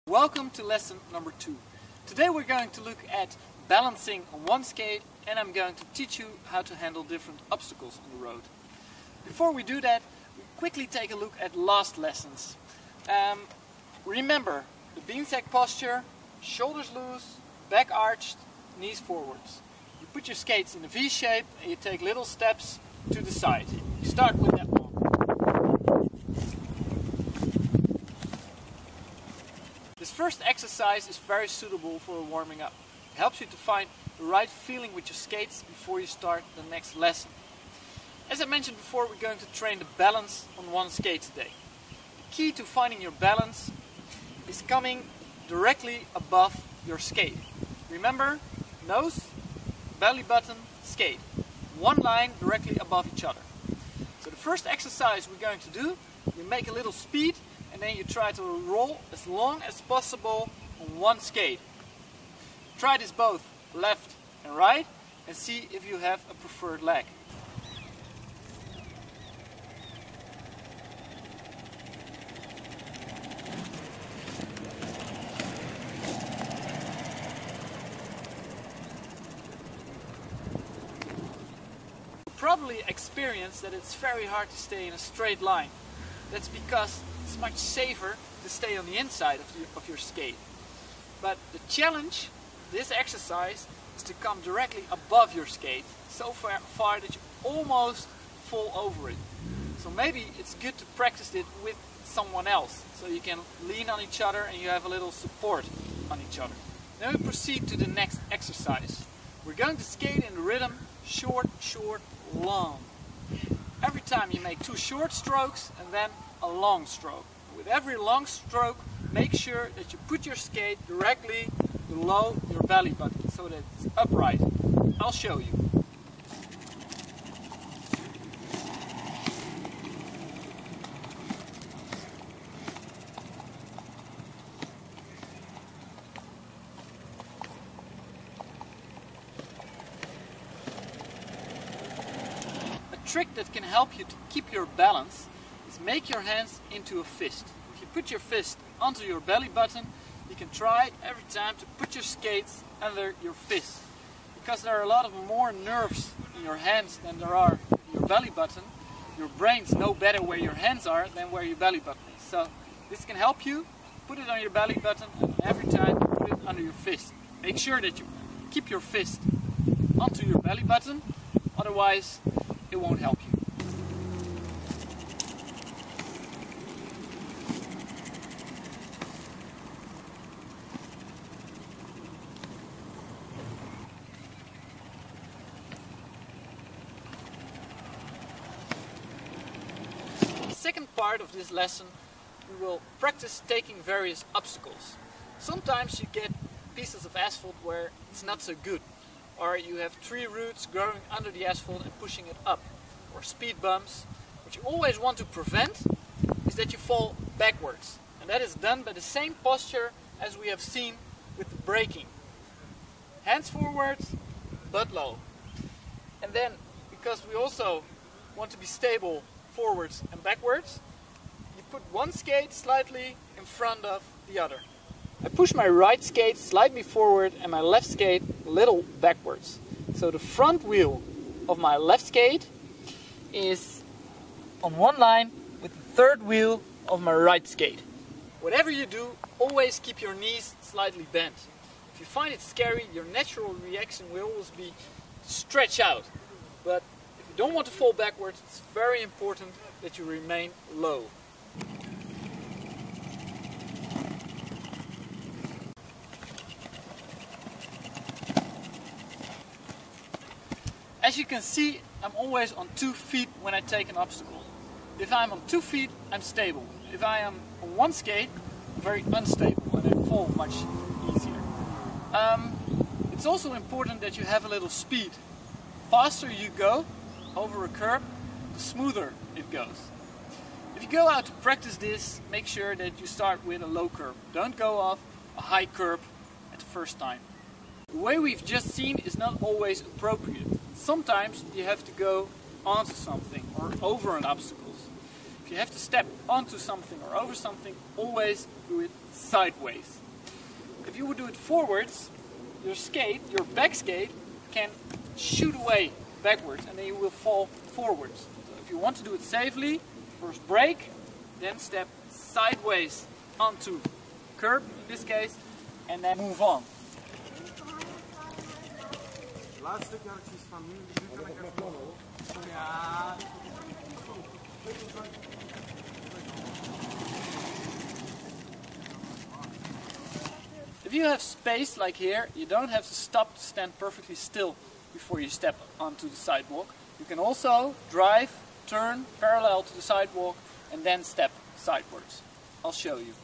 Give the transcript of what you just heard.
Welcome to lesson number 2. Today we're going to look at balancing on one skate, and I'm going to teach you how to handle different obstacles on the road. Before we do that, we quickly take a look at last lessons. Remember the beansack posture, shoulders loose, back arched, knees forwards. You put your skates in a V shape and you take little steps to the side. You start with that one. This first exercise is very suitable for warming up. It helps you to find the right feeling with your skates before you start the next lesson. As I mentioned before, we're going to train the balance on one skate today. The key to finding your balance is coming directly above your skate. Remember, nose, belly button, skate. One line directly above each other. So the first exercise we're going to do, you make a little speed and then you try to roll as long as possible on one skate. Try this both left and right and see if you have a preferred leg. You probably experienced that it's very hard to stay in a straight line. That's because it's much safer to stay on the inside of your skate. But the challenge, this exercise, is to come directly above your skate, so far that you almost fall over it. So maybe it's good to practice it with someone else, so you can lean on each other and you have a little support on each other. Then we proceed to the next exercise. We're going to skate in the rhythm short, short, long. Every time you make 2 short strokes and then a long stroke. With every long stroke, make sure that you put your skate directly below your belly button so that it's upright. I'll show you. A trick that can help you to keep your balance is make your hands into a fist. If you put your fist onto your belly button, you can try every time to put your skates under your fist. Because there are a lot of more nerves in your hands than there are in your belly button, your brains know better where your hands are than where your belly button is. So this can help you. Put it on your belly button and every time put it under your fist. Make sure that you keep your fist onto your belly button, otherwise it won't help you. The second part of this lesson, we will practice taking various obstacles. Sometimes you get pieces of asphalt where it's not so good, or you have tree roots growing under the asphalt and pushing it up, or speed bumps. What you always want to prevent is that you fall backwards, and that is done by the same posture as we have seen with the braking. Hands forwards, butt low. And then, because we also want to be stable forwards and backwards, you put one skate slightly in front of the other. I push my right skate slightly forward and my left skate a little backwards. So the front wheel of my left skate is on one line with the third wheel of my right skate. Whatever you do, always keep your knees slightly bent. If you find it scary, your natural reaction will always be to stretch out. But if you don't want to fall backwards, it's very important that you remain low. As you can see, I'm always on 2 feet when I take an obstacle. If I'm on 2 feet, I'm stable. If I am on one skate, I'm very unstable and I fall much easier. It's also important that you have a little speed. The faster you go over a curb, the smoother it goes. If you go out to practice this, make sure that you start with a low curb. Don't go off a high curb at the first time. The way we've just seen is not always appropriate. Sometimes you have to go onto something or over an obstacle. If you have to step onto something or over something, always do it sideways. If you would do it forwards, your skate, your back skate, can shoot away backwards and then you will fall forwards. So if you want to do it safely, first brake, then step sideways onto curb in this case, and then move on. If you have space like here, you don't have to stop to stand perfectly still before you step onto the sidewalk. You can also drive, turn parallel to the sidewalk and then step sidewards. I'll show you.